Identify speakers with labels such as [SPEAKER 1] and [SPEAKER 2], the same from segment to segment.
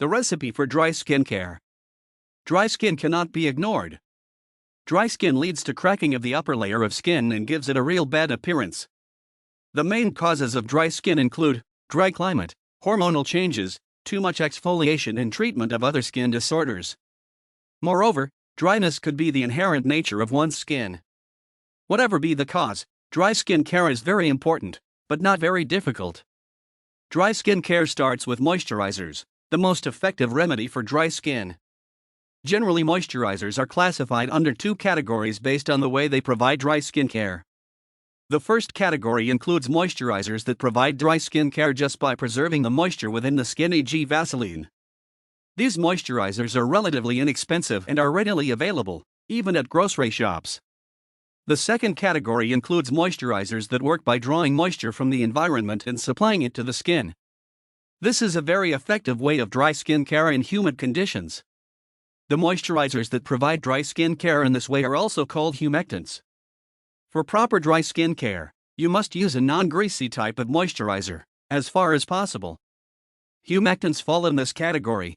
[SPEAKER 1] The recipe for dry skin care. Dry skin cannot be ignored. Dry skin leads to cracking of the upper layer of skin and gives it a real bad appearance. The main causes of dry skin include dry climate, hormonal changes, too much exfoliation, and treatment of other skin disorders. Moreover, dryness could be the inherent nature of one's skin. Whatever be the cause, dry skin care is very important, but not very difficult. Dry skin care starts with moisturizers, the most effective remedy for dry skin. Generally, moisturizers are classified under two categories based on the way they provide dry skin care. The first category includes moisturizers that provide dry skin care just by preserving the moisture within the skin, e.g. Vaseline. These moisturizers are relatively inexpensive and are readily available, even at grocery shops. The second category includes moisturizers that work by drawing moisture from the environment and supplying it to the skin. This is a very effective way of dry skin care in humid conditions. The moisturizers that provide dry skin care in this way are also called humectants. For proper dry skin care, you must use a non-greasy type of moisturizer, as far as possible. Humectants fall in this category.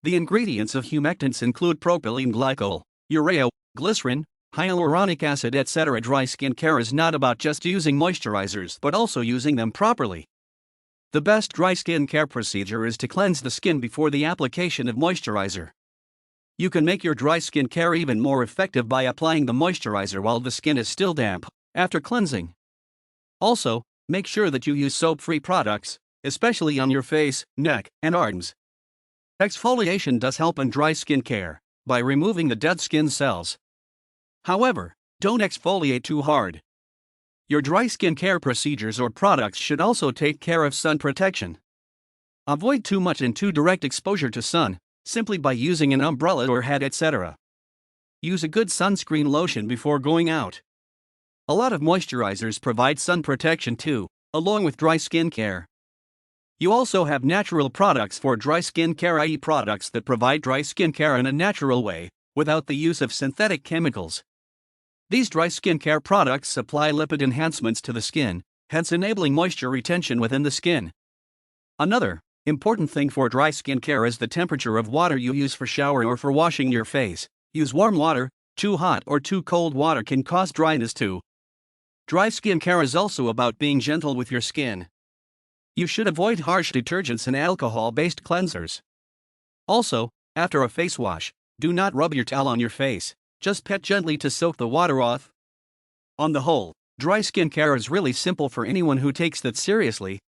[SPEAKER 1] The ingredients of humectants include propylene glycol, urea, glycerin, hyaluronic acid, etc. Dry skin care is not about just using moisturizers but also using them properly. The best dry skin care procedure is to cleanse the skin before the application of moisturizer. You can make your dry skin care even more effective by applying the moisturizer while the skin is still damp, after cleansing. Also, make sure that you use soap-free products, especially on your face, neck, and arms. Exfoliation does help in dry skin care, by removing the dead skin cells. However, don't exfoliate too hard. Your dry skin care procedures or products should also take care of sun protection. Avoid too much and too direct exposure to sun, simply by using an umbrella or hat, etc. Use a good sunscreen lotion before going out. A lot of moisturizers provide sun protection too, along with dry skin care. You also have natural products for dry skin care, i.e. products that provide dry skin care in a natural way, without the use of synthetic chemicals. These dry skin care products supply lipid enhancements to the skin, hence enabling moisture retention within the skin. Another important thing for dry skin care is the temperature of water you use for showering or for washing your face. Use warm water. Too hot or too cold water can cause dryness too. Dry skin care is also about being gentle with your skin. You should avoid harsh detergents and alcohol-based cleansers. Also, after a face wash, do not rub your towel on your face, just pat gently to soak the water off. On the whole, dry skin care is really simple for anyone who takes that seriously,